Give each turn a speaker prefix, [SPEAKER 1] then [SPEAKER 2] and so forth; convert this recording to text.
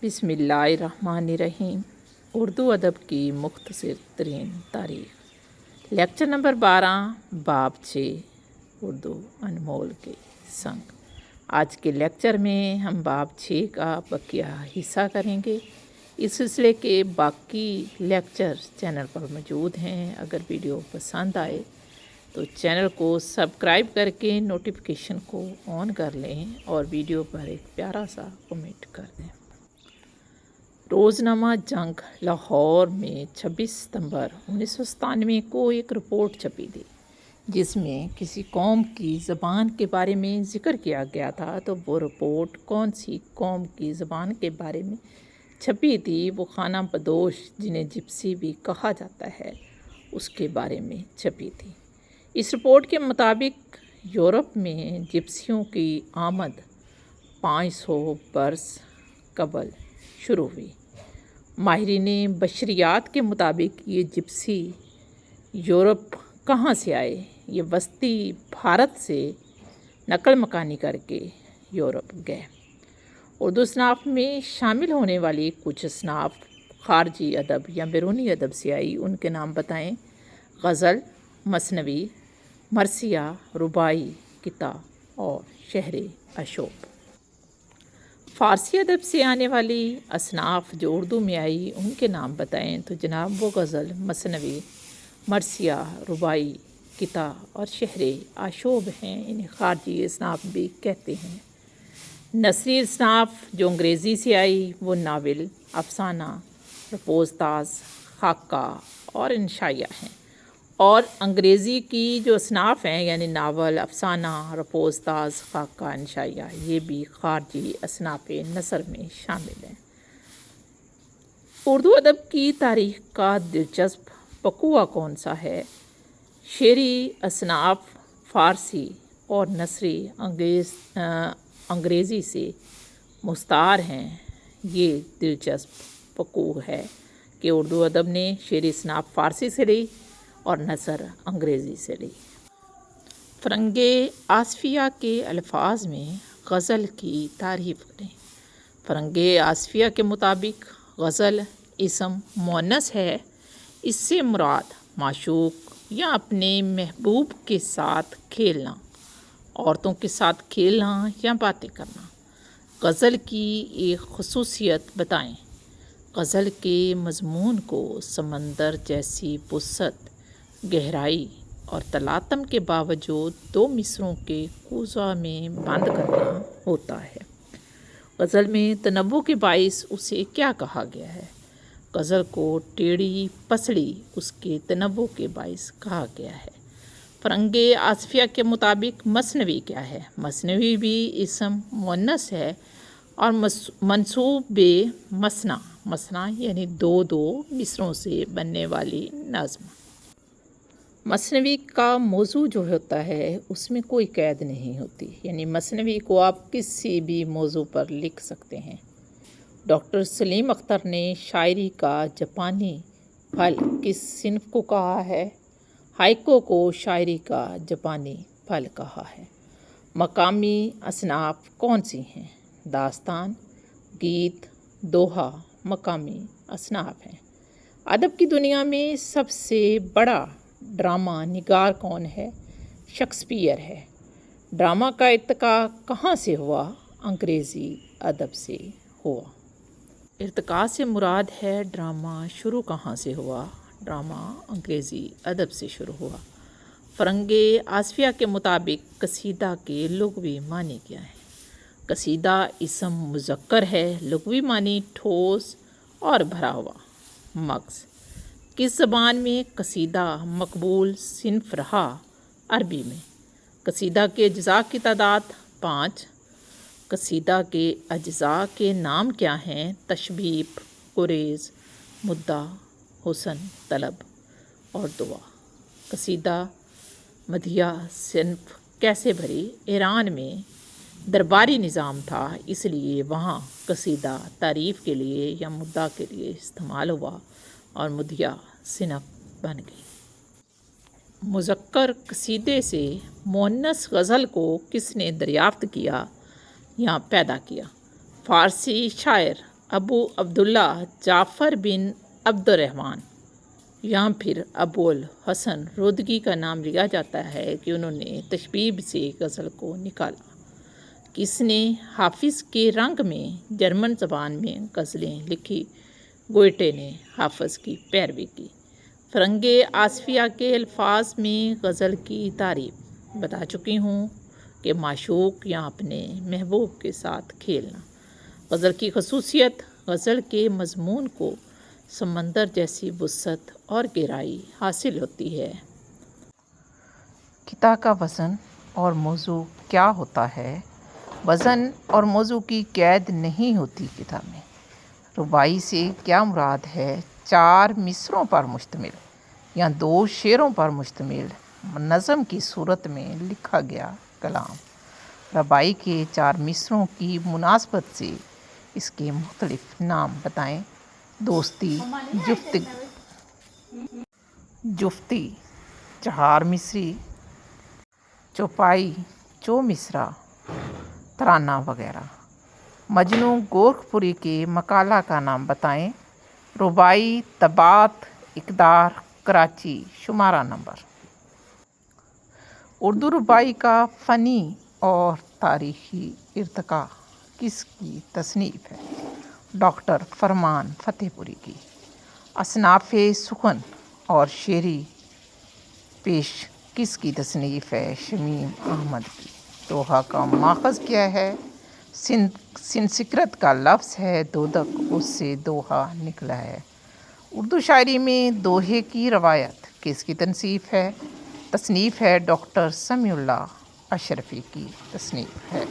[SPEAKER 1] बिस्मिल्लाहिर्रहमानिर्रहीम। उर्दू अदब की मुख्तसर तरीन तारीख़। लेक्चर नंबर 12 बाब 6 उर्दू अनमोल के संग। आज के लेक्चर में हम बाब 6 का बकिया हिस्सा करेंगे। इस सिलसिले के बाकी लेक्चर चैनल पर मौजूद हैं। अगर वीडियो पसंद आए तो चैनल को सब्सक्राइब करके नोटिफिकेशन को ऑन कर लें और वीडियो पर एक प्यारा सा कमेंट कर दें। रोज़नामा जंग लाहौर में 26 सितंबर 1997 को एक रिपोर्ट छपी थी जिसमें किसी कौम की ज़बान के बारे में ज़िक्र किया गया था। तो वो रिपोर्ट कौन सी कौम की ज़बान के बारे में छपी थी? वो खाना बदोश, जिन्हें जिप्सी भी कहा जाता है, उसके बारे में छपी थी। इस रिपोर्ट के मुताबिक यूरोप में जिप्सियों की आमद 500 बरस कबल शुरू हुई। माहिरीन बशरियात के मुताबिक ये जिप्सी यूरोप कहाँ से आए? ये वस्ती भारत से नकल मकानी करके यूरोप गए। उर्दू असनाफ में शामिल होने वाली कुछ असनाफ खारजी अदब या बैरूनी अदब से आई। उनके नाम बताएं: गज़ल, मसनवी, मरसिया, रुबाई, किता और शहर अशोक। फ़ारसी अदब से आने वाली असनाफ जो उर्दू में आई उनके नाम बताएं तो जनाब वो गज़ल, मसनवी, मरसिया, रुबाई, किता और शहर आशोब हैं। इन्हें खारजी असनाफ भी कहते हैं। नसरी असनाफ जो अंग्रेज़ी से आई वो नावल, अफसाना, रपोज़ताज़, खाका और इंशाइया हैं। और अंग्रेज़ी की जो असनाफ हैं यानी नावल, अफसाना, रपोज़ताज़, खाका, इंशाइया, ये भी खारजी असनाफ नसर में शामिल हैं। उर्दू अदब की तारीख़ का दिलचस्प पकुआ कौन सा है? शेरी असनाफ फ़ारसी और नसरी अंग्रेज़ी से मुस्तार हैं। ये दिलचस्प पकू है कि उर्दू अदब ने शेरी असनाफ फ़ारसी से ली और नसर अंग्रेज़ी से ली। फ़रंगे आसफ़िया के अल्फाज में गज़ल की तारीफ़ करें। फ़रंगे आसफ़िया के मुताबिक गज़ल इसम मुअन्नस है। इससे मुराद माशूक या अपने महबूब के साथ खेलना, औरतों के साथ खेलना या बातें करना। गज़ल की एक ख़ुसूसियत बताएं। गज़ल के मज़मून को समंदर जैसी वुसअत, गहराई और तलातम के बावजूद दो मिसरों के कूज़ा में बंद करना होता है। गज़ल में तनव्वु के बाइस उसे क्या कहा गया है? गज़ल को टेढ़ी पसड़ी उसके तनव्वु के बाइस कहा गया है। फ़रंगे आसफ़िया के मुताबिक मसनवी क्या है? मसनवी भी इसम मुअन्नस है और मंसूब बे मसना, मसना यानी दो दो मिसरों से बनने वाली नज़्म। मसनवी का मौजू जो होता है उसमें कोई कैद नहीं होती, यानी मसनवी को आप किसी भी मौजू पर लिख सकते हैं। डॉक्टर सलीम अख्तर ने शायरी का जापानी फल किस सिन्फ को कहा है? हाइको को शायरी का जापानी फल कहा है। मकामी असनाफ कौन सी हैं? दास्तान, गीत, दोहा मकामी असनाफ हैं। अदब की दुनिया में सबसे बड़ा ड्रामा निगार कौन है? शेक्सपियर है। ड्रामा का इर्तिका कहाँ से हुआ? अंग्रेज़ी अदब से हुआ। इर्तिका से मुराद है ड्रामा शुरू कहाँ से हुआ? ड्रामा अंग्रेज़ी अदब से शुरू हुआ। फ़रंगे आसफ़िया के मुताबिक कसीदा के लुग़वी मानी क्या है? कसीदा इसम मुज़क्कर है। लुग़वी मानी ठोस और भरा हुआ। मग़ज़ किस ज़बान में कसीदा मकबूल सिन्फ रहा? अरबी में। कसीदा के अज्ज़ा की तादाद 5। कसीदा के अज्ज़ा के नाम क्या हैं? तशबीब, गुरेज़, मुद्दा, हुसन, तलब और दुआ। कसीदा मदिया सिन्फ कैसे भरी? ईरान में दरबारी निज़ाम था, इसलिए वहाँ कसीदा तारीफ़ के लिए या मुद्दा के लिए इस्तेमाल हुआ और मुदिया सिनफ बन गई। मुज़क्कर कसीदे से मुअन्नस गज़ल को किसने दरियाफ़्त किया या पैदा किया? फ़ारसी शायर ابو عبداللہ جعفر بن عبد الرحمن یا پھر ابو الحسن رودگی کا نام لیا جاتا ہے کہ انہوں نے تشبیب سے غزل کو نکالا۔ کس نے حافظ کے رنگ میں جرمن زبان میں غزلیں لکھی؟ گوئٹے نے حافظ کی پیروی کی۔ فرنگ آصفیہ کے الفاظ میں غزل کی تعریف بتا چکی ہوں کہ معشوق یا اپنے محبوب کے ساتھ کھیلنا۔ غزل کی خصوصیت، غزل کے مضمون کو سمندر جیسی وسعت اور گہرائی حاصل ہوتی ہے۔ کتا کا وزن اور موضوع کیا ہوتا ہے؟ وزن اور موضوع کی قید نہیں ہوتی کتا میں۔ رباعی سے کیا مراد ہے؟ 4 مصرعوں پر مشتمل یا 2 شعروں پر مشتمل نظم کی صورت میں لکھا گیا کلام۔ رباعی کے 4 مصرعوں کی مناسبت سے اس کے مختلف نام بتائیں۔ دوستی، جفتی، 4 مصری، چوپائی، چومصرا، ترانہ وغیرہ۔ مجنوں گورکھپوری کے مقالہ کا نام بتائیں۔ رباعی طباعت اقدار کراچی شمارہ نمبر۔ اردو رباعی کا فنی اور تاریخی ارتقاء کس کی تصنیف ہے؟ ڈاکٹر فرمان فتح پوری کی۔ اصناف سخن اور شعری پیش کس کی تصنیف ہے؟ شمیم احمد کی۔ دوہا کا ماخذ کیا ہے؟ سنسکرت کا لفظ ہے دودک، اس سے دوہا نکلا ہے۔ اردو شاعری میں دوہے کی روایت کس کی تصنیف ہے؟ ڈاکٹر سمیع اللہ اشرفی کی تصنیف ہے۔